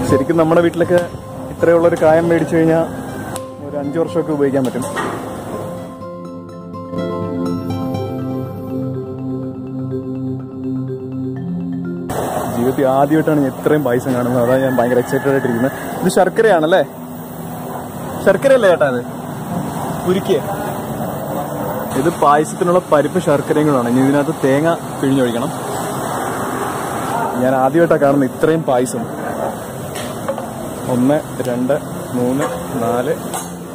ശരിക്കും നമ്മുടെ വീട്ടിലൊക്കെ ഇത്രയുള്ളൊരു കായം മേടിച്ചു കഴിഞ്ഞാൽ ഒരു 5 വർഷമൊക്കെ ഉപയോഗിക്കാൻ പറ്റും. ജീവിതത്തിൽ ആദ്യമായിട്ടാണ് ഞാൻ ഇത്രയും പായസം കാണുന്നത്. അതാണ് ഞാൻ ഭയങ്കര എക്സൈറ്റഡ് ആയിട്ടിരിക്കുന്നത്. ഇത് ശർക്കരയാണല്ലേ? ശർക്കരയല്ലേ ചേട്ടാ? ഇത് ഉരുക്കിയ ഇത് പായസത്തിനുള്ള പരിപ്പ് ശർക്കരയും കൂടാണ്. ഇനി ഇതിനകത്ത് തേങ്ങ പിഴിഞ്ഞൊഴിക്കണം. ഞാൻ ആദ്യമായിട്ടാണ് കാണുന്നത് ഇത്രയും പായസം. 1 2 3 4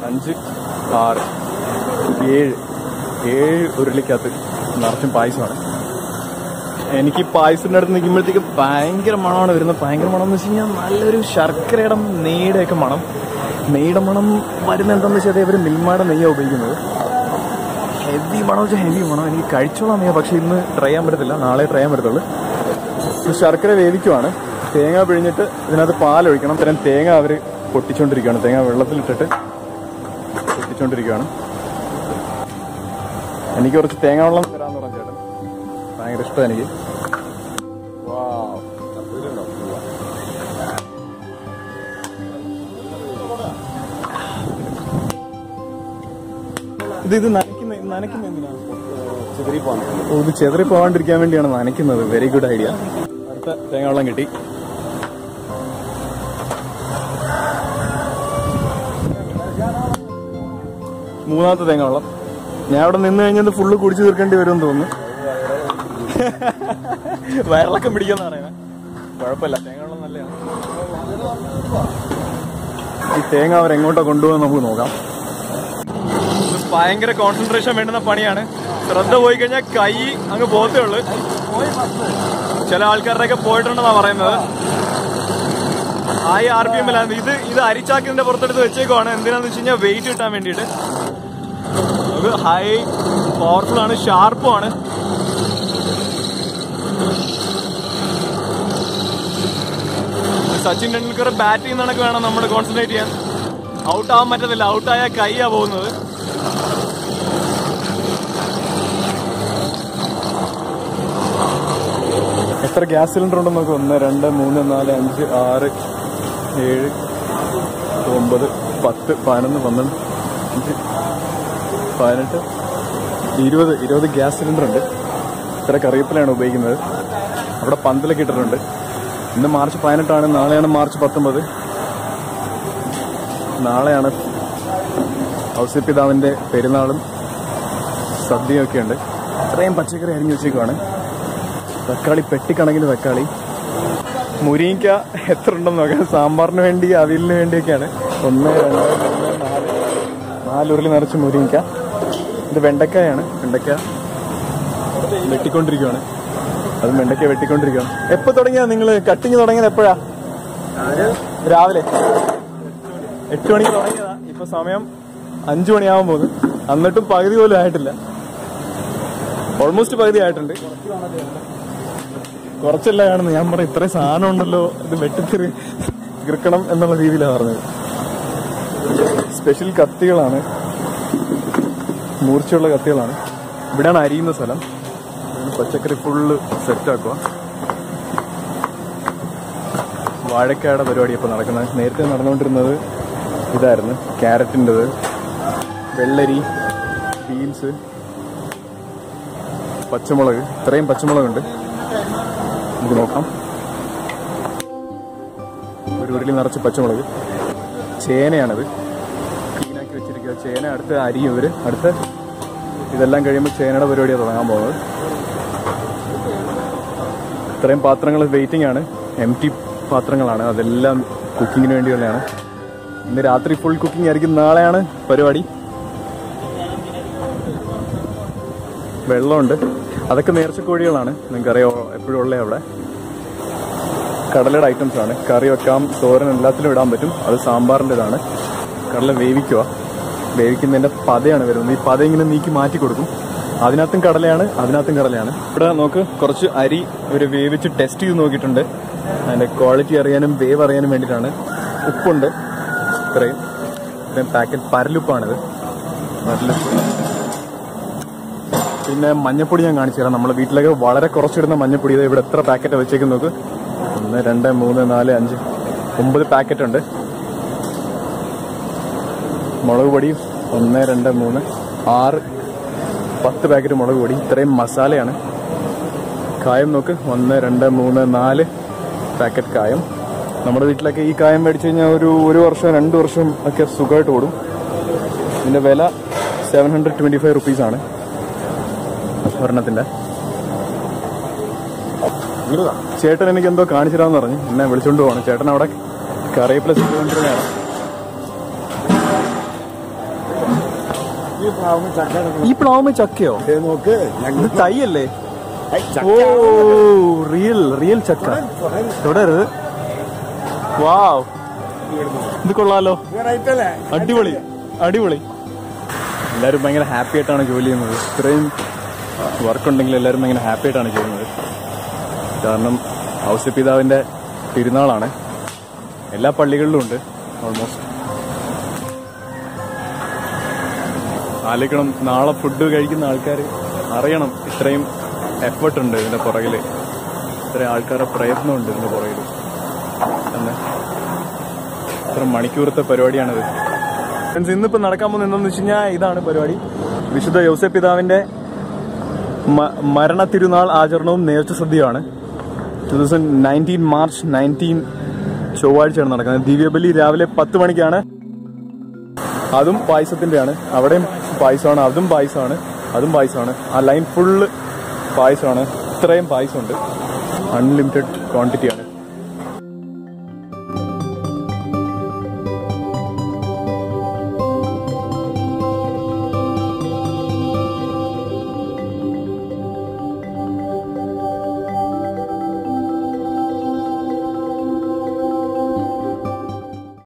5 6 7 ഉരുളിക്കകത്ത് നിറച്ചും പായസമാണ്. എനിക്ക് പായസത്തിൻ്റെ അടുത്ത് നിൽക്കുമ്പോഴത്തേക്ക് ഭയങ്കര മണമാണ് വരുന്നത്. ഭയങ്കര മണം എന്ന് വെച്ച് കഴിഞ്ഞാൽ നല്ലൊരു ശർക്കരയുടെ നെയ്യുടെയൊക്കെ മണം. നെയ്യുടെ മണം വരുന്ന എന്താണെന്ന് വെച്ചാൽ അതേപോലെ മിൽമയുടെ നെയ്യാണ് ഉപയോഗിക്കുന്നത്. ഹെവി മണം വെച്ചാൽ ഹെവി മണം. എനിക്ക് കഴിച്ചോളാം നെയ്യ, പക്ഷെ ഇന്ന് ട്രൈ ചെയ്യാൻ പറ്റത്തില്ല, നാളെ ട്രൈ ചെയ്യാൻ പറ്റത്തുള്ളൂ. ശർക്കര വേവിക്കുവാണ്. തേങ്ങ പിഴിഞ്ഞിട്ട് ഇതിനകത്ത് പാലൊഴിക്കണം. ഇത്തരം തേങ്ങ അവർ പൊട്ടിച്ചുകൊണ്ടിരിക്കുകയാണ്. തേങ്ങ വെള്ളത്തിലിട്ടിട്ട് പൊട്ടിച്ചുകൊണ്ടിരിക്കുകയാണ്. എനിക്ക് കുറച്ച് തേങ്ങ വെള്ളം തരാമെന്ന് പറഞ്ഞു ചേട്ടൻ. ഭയങ്കര ഇഷ്ടമാണ് എനിക്ക്. ഇത് നനയ്ക്കുന്ന എന്തിനാണ്? ഇത് ചെതറി പോകാണ്ടിരിക്കാൻ വേണ്ടിയാണ് നനയ്ക്കുന്നത്. Very good idea. അടുത്ത തേങ്ങ വെള്ളം കിട്ടി. മൂന്നാമത്തെ തേങ്ങ വെള്ളം. ഞാൻ അവിടെ നിന്ന് കഴിഞ്ഞത് ഫുള്ള് കുടിച്ചു തീർക്കേണ്ടി വരുമെന്ന് തോന്നുന്നു. വയറിളക്കം പിടിക്കുന്ന പറയുന്നത്. കുഴപ്പമില്ല, തേങ്ങ വെള്ളം നല്ലതാണ്. ഈ തേങ്ങ അവരെങ്ങോട്ടാ കൊണ്ടുപോകാൻ നമുക്ക് നോക്കാം. ഭയങ്കര കോൺസെൻട്രേഷൻ വേണ്ടുന്ന പണിയാണ്. ശ്രദ്ധ പോയി കഴിഞ്ഞാൽ കൈ അങ്ങ് പോകത്തേ ഉള്ളു. ചില ആൾക്കാരുടെയൊക്കെ പോയിട്ടുണ്ടെന്നാ പറയുന്നത്. ഹൈ RPM-ലാണ് ഇത് അരിച്ചാക്കിന്റെ പുറത്തെടുത്ത് വെച്ചേക്കുവാണ്. എന്തിനാന്ന് വെച്ച് കഴിഞ്ഞാൽ വെയിറ്റ് കിട്ടാൻ വേണ്ടിയിട്ട്. അത് ഹൈ പവർഫുൾ ആണ്, ഷാർപ്പും ആണ്. സച്ചിൻ ടെണ്ടുൽക്കർ ബാറ്റ് ചെയ്യുന്നതൊക്കെ വേണം നമ്മൾ കോൺസെൻട്രേറ്റ് ചെയ്യാൻ. ഔട്ടാവാൻ പറ്റത്തില്ല. ഔട്ടായാൽ കൈയാ പോകുന്നത്. എത്ര ഗ്യാസ് സിലിണ്ടർ ഉണ്ടെന്ന് നോക്കാം. 1 2 3 4 5 6 7 9 10 11 12 15 20 ഗ്യാസ് സിലിണ്ടർ ഉണ്ട്. ഇത്ര കറിവേപ്പിലാണ് ഉപയോഗിക്കുന്നത്. അവിടെ പന്തലൊക്കെ ഇട്ടിട്ടുണ്ട്. ഇന്ന് മാർച്ച് 18ആണ്. നാളെയാണ് മാർച്ച് 19. നാളെയാണ് ഔസേപ്പിതാവിൻ്റെ പെരുന്നാളും സദ്യയൊക്കെ ഉണ്ട്. ഇത്രയും പച്ചക്കറി അരിഞ്ഞു വെച്ചേക്കുവാണ്. തക്കാളി പെട്ടിക്കണക്കിന് തക്കാളി. മുരിങ്ങ എത്ര ഉണ്ടെന്ന് നോക്കാം. സാമ്പാറിന് വേണ്ടി, അവിയലിന് വേണ്ടിയൊക്കെയാണ്. 1 2 3 4 ഉരുളി നിറച്ച് മുരിങ്ങ. ഇത് വെണ്ടക്കായാണ്. വെണ്ടക്ക വെട്ടിക്കൊണ്ടിരിക്കുകയാണ്. അത് വെണ്ടക്ക വെട്ടിക്കൊണ്ടിരിക്കുകയാണ്. എപ്പോൾ തുടങ്ങിയാ നിങ്ങൾ കട്ടിങ് തുടങ്ങിയത്? എപ്പോഴാ? രാവിലെ 8 മണിക്ക് തുടങ്ങിയതാ. ഇപ്പൊ സമയം 5 മണിയാവാൻ പോകുന്നു. എന്നിട്ടും പകുതി പോലും ആയിട്ടില്ല. ഓൾമോസ്റ്റ് പകുതി ആയിട്ടുണ്ട്. കുറച്ചല്ല കാണുന്നത്. ഞാൻ പറയും ഇത്രയും സാധനം ഉണ്ടല്ലോ, ഇത് വെട്ടിത്തെറി കിറക്കണം എന്നുള്ള രീതിയിലാണ് പറഞ്ഞത്. സ്പെഷ്യൽ കത്തികളാണ്, മൂർച്ചയുള്ള കത്തികളാണ്. ഇവിടെയാണ് അരിയുന്ന സ്ഥലം. പച്ചക്കറി ഫുള്ള് സെറ്റാക്കുക. വാഴക്കായുടെ പരിപാടി ഇപ്പോൾ നടക്കുന്നത്. നേരത്തെ നടന്നുകൊണ്ടിരുന്നത് ഇതായിരുന്നു. ക്യാരറ്റിൻ്റെത്, വെള്ളരി, ബീൻസ്, പച്ചമുളക്. ഇത്രയും പച്ചമുളകുണ്ട്. നമുക്ക് നോക്കാം. ഒരു ഉരുളി നിറച്ച് പച്ചമുളക്. ചേനയാണത്. ക്ലീനാക്കി വെച്ചിരിക്കുക. ചേന അടുത്ത് അരിയും ഇവർ. അടുത്ത് ഇതെല്ലാം കഴിയുമ്പോൾ ചേനയുടെ പരിപാടിയാണ് തുടങ്ങാൻ പോകുന്നത്. ഇത്രയും പാത്രങ്ങൾ വെയിറ്റിംഗ് ആണ്. എംപ്റ്റി പാത്രങ്ങളാണ്. അതെല്ലാം കുക്കിങ്ങിന് വേണ്ടിയുള്ളതാണ്. ഇന്ന് രാത്രി ഫുൾ കുക്കിംഗ് ആയിരിക്കും. നാളെയാണ് പരിപാടി. വെള്ളമുണ്ട്. അതൊക്കെ നേർച്ചക്കോഴികളാണ്. നിങ്ങൾക്കറിയാമോ, എപ്പോഴും ഉള്ളത് അവിടെ. കടലയുടെ ഐറ്റംസ് ആണ്. കറി വെക്കാം, തോരൻ, എല്ലാത്തിലും ഇടാൻ പറ്റും. അത് സാമ്പാറിൻ്റെതാണ്. കടല വേവിക്കുക. വേവിക്കുന്നതിൻ്റെ പതയാണ് വരുന്നത്. ഈ പത ഇങ്ങനെ നീക്കി മാറ്റി കൊടുക്കും. അതിനകത്തും കടലയാണ്, അതിനകത്തും കടലയാണ്. ഇവിടെ നോക്ക്, കുറച്ച് അരി ഒരു വേവിച്ച് ടെസ്റ്റ് ചെയ്ത് നോക്കിയിട്ടുണ്ട്. അതിൻ്റെ ക്വാളിറ്റി അറിയാനും വേവ് അറിയാനും വേണ്ടിയിട്ടാണ്. ഉപ്പുണ്ട്. ഇത്രയും പാക്കറ്റ് പരലുപ്പാണിത്. പരലുപ്പ്. പിന്നെ മഞ്ഞപ്പൊടി ഞാൻ കാണിച്ചു തരാം. നമ്മുടെ വീട്ടിലൊക്കെ വളരെ കുറച്ചിടുന്ന മഞ്ഞപ്പൊടി. ഇത് ഇവിടെ എത്ര പാക്കറ്റ് വെച്ചേക്കും നോക്ക്. 1 2 3 4 5 9 പാക്കറ്റ് ഉണ്ട്. മുളക് പൊടി 1, 2, 3, 6, 10 പാക്കറ്റ് മുളക് പൊടി. ഇത്രയും മസാലയാണ്. കായം നോക്ക്, 1, 2, 3, 4 പാക്കറ്റ് കായം. നമ്മുടെ വീട്ടിലൊക്കെ ഈ കായം മേടിച്ചു കഴിഞ്ഞാൽ ഒരു വർഷം 2 വർഷം ഒക്കെ സുഖമായിട്ട് ഓടും. ഇതിന്റെ വില 725 റുപ്പീസാണ് ഒരെണ്ണത്തിന്റെ. ചേട്ടൻ എനിക്ക് എന്തോ കാണിച്ചു തരാമെന്ന് പറഞ്ഞു. എന്നെ വിളിച്ചോണ്ട് പോകണം. ചേട്ടൻ അവിടെ കറിവേപ്പില കൊണ്ടിരുന്നതാണ്. ഈ പ്ലാവുമ്മ ചക്കയോ? നോക്ക്, തൈയല്ലേ? ഓ, റിയൽ ചക്ക. തുടരുത്. വാവ്, ഇത് കൊള്ളാലോ. അടിപൊളി. എല്ലാവരും ഭയങ്കര ഹാപ്പി ആയിട്ടാണ് ജോലി ചെയ്യുന്നത്. ഇത്രയും വർക്കുണ്ടെങ്കിൽ എല്ലാവരും ഭയങ്കര ഹാപ്പി ആയിട്ടാണ് ചെയ്യുന്നത്. കാരണം ഔസേപ്പിതാവിന്റെ തിരുനാളാണ്. എല്ലാ പള്ളികളിലും ഉണ്ട് ഓൾമോസ്റ്റ്. ആലോചിക്കണം, നാളെ ഫുഡ് കഴിക്കുന്ന ആൾക്കാർ അറിയണം ഇത്രയും എഫേർട്ട് ഉണ്ട് ഇതിന്റെ പുറകിൽ, ഇത്രയും ആൾക്കാരുടെ പ്രയത്നമുണ്ട് ഇതിന്റെ പുറകിൽ. ഇത്ര മണിക്കൂറത്തെ പരിപാടിയാണിത്. ഇന്നിപ്പോ നടക്കാൻ പോകുന്നത് എന്താണെന്ന് വെച്ച് കഴിഞ്ഞാൽ ഇതാണ് പരിപാടി. വിശുദ്ധ യൗസേപ്പിതാവിന്റെ മരണ തിരുനാൾ ആചരണവും നേർച്ച സദ്യയാണ്. 2019 മാർച്ച് 19 ചൊവ്വാഴ്ചയാണ് നടക്കുന്നത്. ദിവ്യബലി രാവിലെ 10 മണിക്കാണ്. അതും പായസത്തിന്റെയാണ്. അവിടെയും പായസമാണ്, അതും പായസമാണ്. ആ ലൈൻ ഫുള്ള് പായസമാണ്. ഇത്രയും പായസമുണ്ട്. അൺലിമിറ്റഡ് ക്വാണ്ടിറ്റിയാണ്.